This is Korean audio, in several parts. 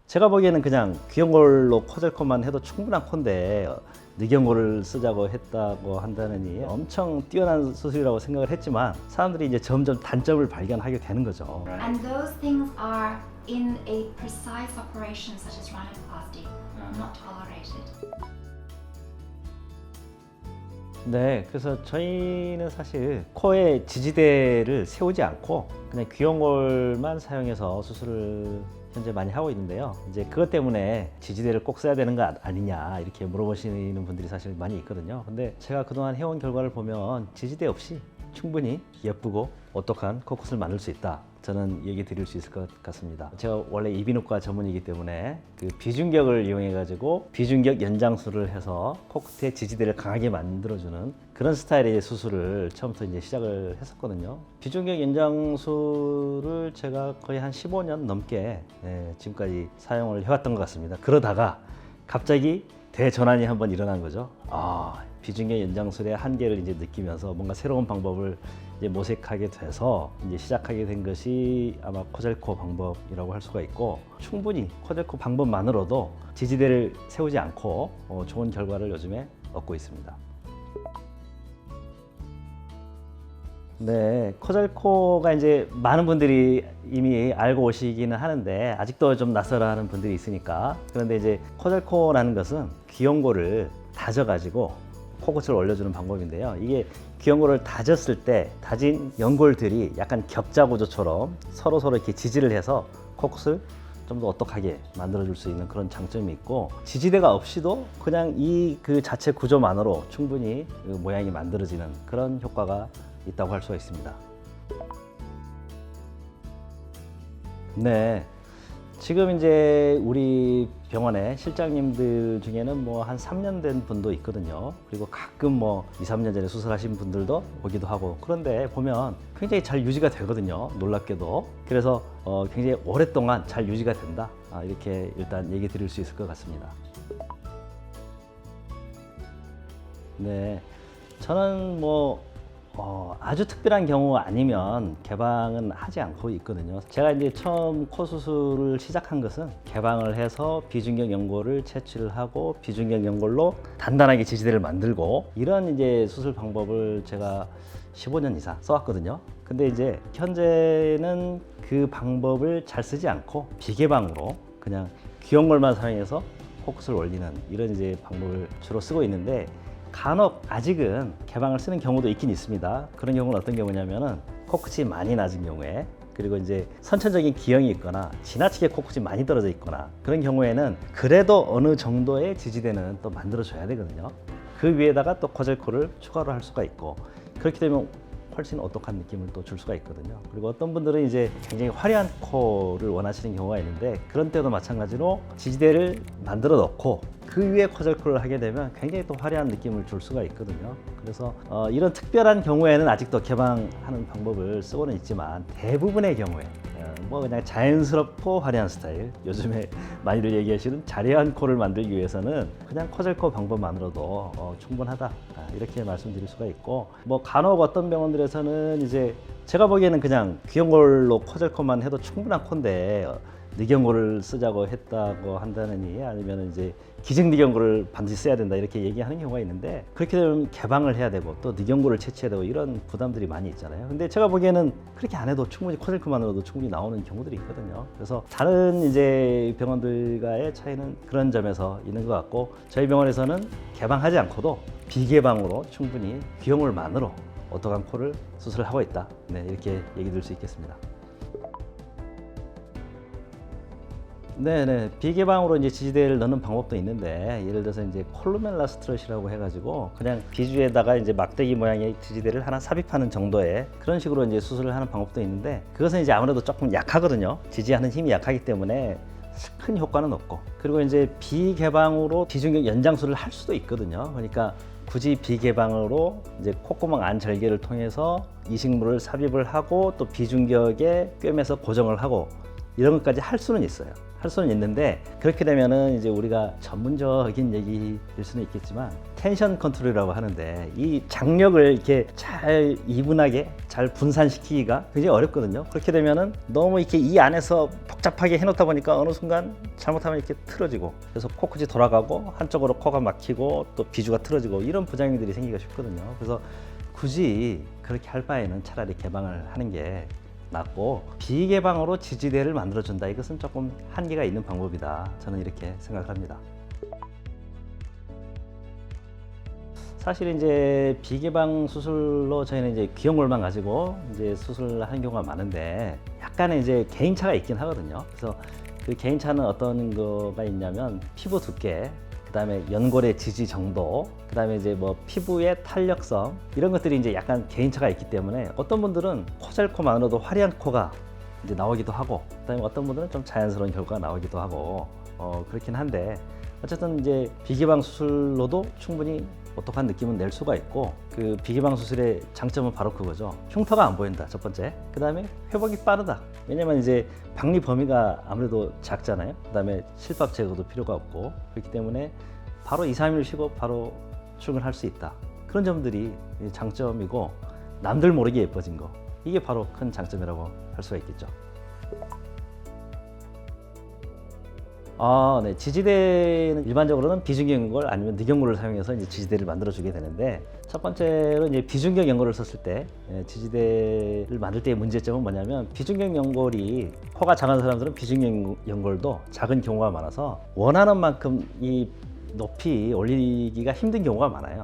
제가 보기에는 그냥 귀연골로 코젤코만 해도 충분한 코인데 늑연골을 쓰자고 했다고 한다느니 엄청 뛰어난 수술이라고 생각을 했지만 사람들이 이제 점점 단점을 발견하게 되는 거죠. And those things are in a precise operation such as rhinoplasty not tolerated. 네, 그래서 저희는 사실 코에 지지대를 세우지 않고 그냥 귀연골만 사용해서 수술을 현재 많이 하고 있는데요. 이제 그것 때문에 지지대를 꼭 써야 되는 거 아니냐 이렇게 물어보시는 분들이 사실 많이 있거든요. 근데 제가 그동안 해온 결과를 보면 지지대 없이 충분히 예쁘고 오똑한 코끝을 만들 수 있다. 저는 얘기 드릴 수 있을 것 같습니다. 제가 원래 이비인후과 전문이기 때문에 그 비중격을 이용해 가지고 비중격 연장술을 해서 코끝의 지지대를 강하게 만들어주는 그런 스타일의 수술을 처음부터 이제 시작을 했었거든요. 비중격 연장술을 제가 거의 한 15년 넘게 지금까지 사용을 해왔던 것 같습니다. 그러다가 갑자기 대전환이 한번 일어난 거죠. 비중격 연장술의 한계를 이제 느끼면서 뭔가 새로운 방법을 이제 모색하게 돼서 이제 시작하게 된 것이 아마 코젤코 방법이라고 할 수가 있고, 충분히 코젤코 방법만으로도 지지대를 세우지 않고 좋은 결과를 요즘에 얻고 있습니다. 네, 코젤코가 이제 많은 분들이 이미 알고 오시기는 하는데 아직도 좀 낯설어하는 분들이 있으니까. 그런데 이제 코젤코라는 것은 귀연골을 다져가지고 코끝을 올려주는 방법인데요. 이게 귀연골을 다졌을 때 다진 연골들이 약간 격자 구조처럼 서로 이렇게 지지를 해서 코끝을 좀 더 오똑하게 만들어줄 수 있는 그런 장점이 있고, 지지대가 없이도 그냥 이 그 자체 구조만으로 충분히 그 모양이 만들어지는 그런 효과가 있다고 할 수가 있습니다. 네, 지금 이제 우리 병원에 실장님들 중에는 뭐 한 3년 된 분도 있거든요. 그리고 가끔 뭐 2, 3년 전에 수술하신 분들도 오기도 하고, 그런데 보면 굉장히 잘 유지가 되거든요. 놀랍게도. 그래서 굉장히 오랫동안 잘 유지가 된다. 이렇게 일단 얘기 드릴 수 있을 것 같습니다. 네, 저는 뭐 아주 특별한 경우 아니면 개방은 하지 않고 있거든요. 제가 이제 처음 코 수술을 시작한 것은 개방을 해서 비중격 연골을 채취를 하고 비중격 연골로 단단하게 지지대를 만들고, 이런 이제 수술 방법을 제가 15년 이상 써왔거든요. 근데 이제 현재는 그 방법을 잘 쓰지 않고 비개방으로 그냥 귀연골만 사용해서 코끝을 올리는 이런 이제 방법을 주로 쓰고 있는데, 간혹 아직은 개방을 쓰는 경우도 있긴 있습니다. 그런 경우는 어떤 경우냐면은 코끝이 많이 낮은 경우에, 그리고 이제 선천적인 기형이 있거나 지나치게 코끝이 많이 떨어져 있거나, 그런 경우에는 그래도 어느 정도의 지지대는 또 만들어줘야 되거든요. 그 위에다가 또 코젤코를 추가로 할 수가 있고, 그렇게 되면 훨씬 오똑한 느낌을 또 줄 수가 있거든요. 그리고 어떤 분들은 이제 굉장히 화려한 코를 원하시는 경우가 있는데, 그런 때도 마찬가지로 지지대를 만들어 놓고 그 위에 코젤코를 하게 되면 굉장히 또 화려한 느낌을 줄 수가 있거든요. 그래서 이런 특별한 경우에는 아직도 개방하는 방법을 쓰고는 있지만, 대부분의 경우에 뭐 그냥 자연스럽고 화려한 스타일, 요즘에 많이들 얘기하시는 자려한 코를 만들기 위해서는 그냥 코젤코 방법만으로도 충분하다, 이렇게 말씀드릴 수가 있고, 뭐 간혹 어떤 병원들에서는 이제 제가 보기에는 그냥 귀연골로 코젤코만 해도 충분한 코인데 늑연골을 쓰자고 했다고 한다느니, 아니면 이제 기증늑연골을 반드시 써야 된다 이렇게 얘기하는 경우가 있는데, 그렇게 되면 개방을 해야 되고 또 늑연골을 채취해야 되고 이런 부담들이 많이 있잖아요. 근데 제가 보기에는 그렇게 안 해도 충분히 코젤코만으로도 충분히 나오는 경우들이 있거든요. 그래서 다른 이제 병원들과의 차이는 그런 점에서 있는 것 같고, 저희 병원에서는 개방하지 않고도 비개방으로 충분히 귀연골만으로 오똑한 코를 수술을 하고 있다. 네, 이렇게 얘기 드릴 수 있겠습니다. 네네, 비개방으로 이제 지지대를 넣는 방법도 있는데, 예를 들어서 이제 콜루멜라 스트럿이라고 해가지고 그냥 비주에다가 이제 막대기 모양의 지지대를 하나 삽입하는 정도의 그런 식으로 이제 수술을 하는 방법도 있는데, 그것은 이제 아무래도 조금 약하거든요. 지지하는 힘이 약하기 때문에 큰 효과는 없고, 그리고 이제 비개방으로 비중격 연장술을 할 수도 있거든요. 그러니까 굳이 비개방으로 이제 콧구멍 안 절개를 통해서 이식물을 삽입을 하고 또 비중격에 꿰매서 고정을 하고 이런 것까지 할 수는 있어요. 할 수는 있는데 그렇게 되면은 이제 우리가 전문적인 얘기일 수는 있겠지만 텐션 컨트롤이라고 하는데 이 장력을 이렇게 잘 이분하게 잘 분산시키기가 굉장히 어렵거든요. 그렇게 되면은 너무 이렇게 이 안에서 복잡하게 해놓다 보니까 어느 순간 잘못하면 이렇게 틀어지고 그래서 코끝이 돌아가고 한쪽으로 코가 막히고 또 비주가 틀어지고 이런 부작용들이 생기기가 쉽거든요. 그래서 굳이 그렇게 할 바에는 차라리 개방을 하는 게 낫고 비개방으로 지지대를 만들어준다. 이것은 조금 한계가 있는 방법이다. 저는 이렇게 생각을 합니다. 사실 이제 비개방 수술로 저희는 이제 귀형골만 가지고 이제 수술하는 경우가 많은데 약간의 이제 개인차가 있긴 하거든요. 그래서 그 개인차는 어떤 거가 있냐면 피부 두께, 그다음에 연골의 지지 정도, 그다음에 이제 뭐 피부의 탄력성 이런 것들이 이제 약간 개인차가 있기 때문에 어떤 분들은 코젤코만으로도 화려한 코가 이제 나오기도 하고, 그다음에 어떤 분들은 좀 자연스러운 결과가 나오기도 하고 그렇긴 한데 어쨌든 이제 비개방 수술로도 충분히 오똑한 느낌은 낼 수가 있고 그 비개방 수술의 장점은 바로 그거죠. 흉터가 안 보인다. 첫 번째. 그다음에 회복이 빠르다. 왜냐면 이제 박리 범위가 아무래도 작잖아요. 그다음에 실밥 제거도 필요가 없고 그렇기 때문에 바로 2, 3일 쉬고 바로 출근할 수 있다. 그런 점들이 장점이고 남들 모르게 예뻐진 거. 이게 바로 큰 장점이라고 할 수가 있겠죠. 네. 지지대는 일반적으로는 비중격 연골 아니면 늑연골을 사용해서 이제 지지대를 만들어주게 되는데 첫 번째로 이제 비중격 연골을 썼을 때 지지대를 만들 때의 문제점은 뭐냐면 비중격 연골이 코가 작은 사람들은 비중격 연골도 작은 경우가 많아서 원하는 만큼 이 높이 올리기가 힘든 경우가 많아요.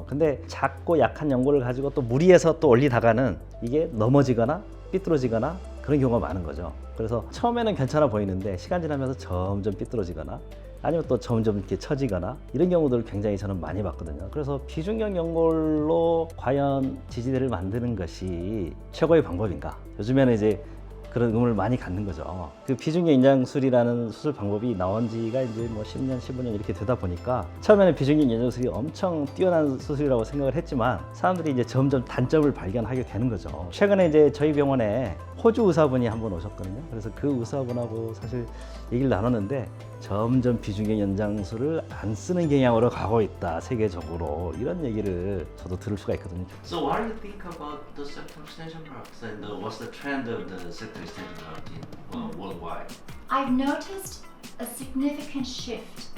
근데 작고 약한 연골을 가지고 또 무리해서 또 올리다가는 이게 넘어지거나 삐뚤어지거나 그런 경우가 많은 거죠. 그래서 처음에는 괜찮아 보이는데 시간 지나면서 점점 삐뚤어지거나 아니면 또 점점 이렇게 처지거나 이런 경우들을 굉장히 저는 많이 봤거든요. 그래서 비중격 연골로 과연 지지대를 만드는 것이 최고의 방법인가? 요즘에는 이제 그런 의문을 많이 갖는 거죠. 그 비중격 인장술이라는 수술 방법이 나온 지가 이제 뭐 10년, 15년 이렇게 되다 보니까 처음에는 비중격 인장술이 엄청 뛰어난 수술이라고 생각을 했지만 사람들이 이제 점점 단점을 발견하게 되는 거죠. 최근에 이제 저희 병원에 호주 의사분이 한번 오셨거든요. 그래서 그 의사분하고 사실 얘기를 나눴는데 점점 비중격 연장술을 안 쓰는 경향으로 가고 있다, 세계적으로. 이런 얘기를 저도 들을 수가 있거든요. So what do you think about the septal extension grafts and what's the trend of the septal extension graft in worldwide? I've noticed a significant shift,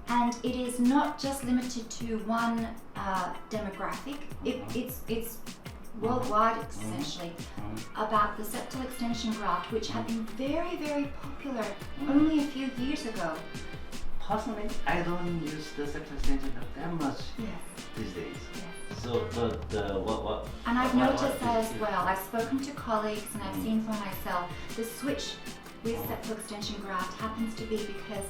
and it is not just limited to one demographic. It's worldwide, essentially, about the septal extension graft, which had been very, very popular only a few years ago. Personally, I don't use the septal extension graft that much Yes. these days. Yes. So what? And I've what- noticed what that is as it? well. I've spoken to colleagues and I've seen for myself the switch with septal extension graft happens to be because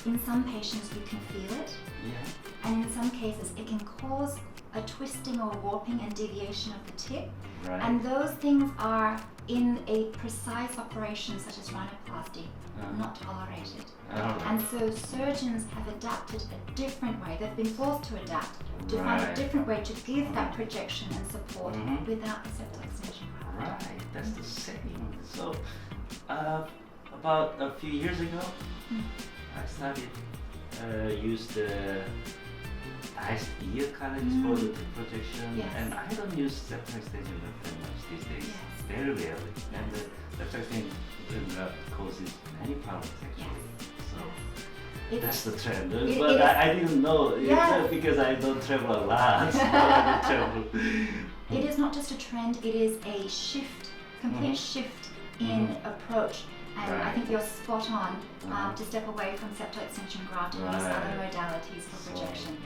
in some patients you can feel it, Yeah. and in some cases it can cause a twisting or warping and deviation of the tip. Right. And those things are in a precise operation such as rhinoplasty not tolerated. And so surgeons have adapted a different way. They've been forced to adapt to find a Right. different way to give that projection and support Mhm. without the septal extension graft. Right, that's the same. So, about a few years ago, I started use the diced ear cartilage for the tip projection, Yes. and I don't use septal extension graft that much these days. Yes. Very rarely, and the septal extension graft causes many problems actually. So that's the trend. it But is- I didn't know it's Yes. not because I don't travel a lot. So I don't travel. It is not just a trend, it is a shift, complete shift in approach. And I Right. think you're spot on to step away from septal extension graft and use other Right. modalities for So- projection.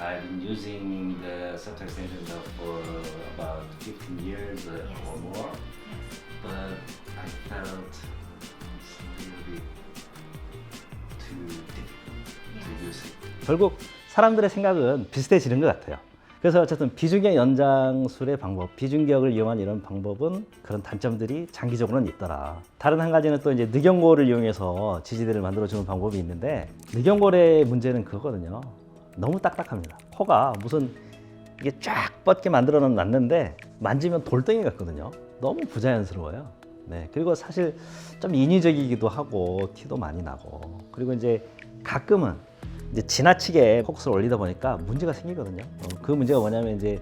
I've been using the septal extension graft for about 15 years Yes. or more, Yes. but I felt it's a little bit too difficult to Yes. use it. 결국 사람들의 생각은 비슷해지는 것 같아요. 그래서 어쨌든 비중격 연장술의 방법, 비중격을 이용한 이런 방법은 그런 단점들이 장기적으로는 있더라. 다른 한 가지는 또 이제 늑연골을 이용해서 지지대를 만들어주는 방법이 있는데 늑연골의 문제는 그거거든요. 너무 딱딱합니다. 코가 무슨 이게 쫙 뻗게 만들어 놨는데 만지면 돌덩이 같거든요. 너무 부자연스러워요. 네, 그리고 사실 좀 인위적이기도 하고 티도 많이 나고 그리고 이제 가끔은 이제 지나치게 코끝을 올리다 보니까 문제가 생기거든요. 그 문제가 뭐냐면 이제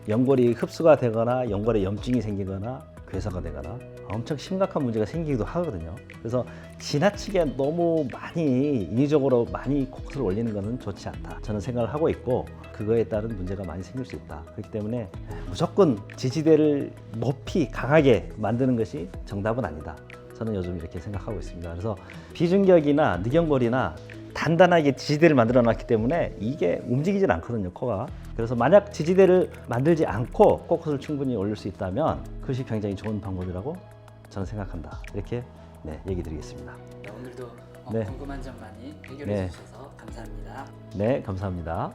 연골이 흡수가 되거나 연골에 염증이 생기거나 괴사가 되거나 엄청 심각한 문제가 생기기도 하거든요. 그래서 지나치게 너무 많이 인위적으로 많이 코끝을 올리는 것은 좋지 않다. 저는 생각을 하고 있고 그거에 따른 문제가 많이 생길 수 있다. 그렇기 때문에 무조건 지지대를 높이 강하게 만드는 것이 정답은 아니다. 저는 요즘 이렇게 생각하고 있습니다. 그래서 비중격이나 늑연골이나 단단하게 지지대를 만들어 놨기 때문에 이게 움직이질 않거든요, 코가. 그래서 만약 지지대를 만들지 않고 코끝을 충분히 올릴 수 있다면 그것이 굉장히 좋은 방법이라고 저는 생각한다. 이렇게 네, 얘기 드리겠습니다. 네, 오늘도 네. 궁금한 점 많이 해결해 네. 주셔서 감사합니다. 네, 감사합니다.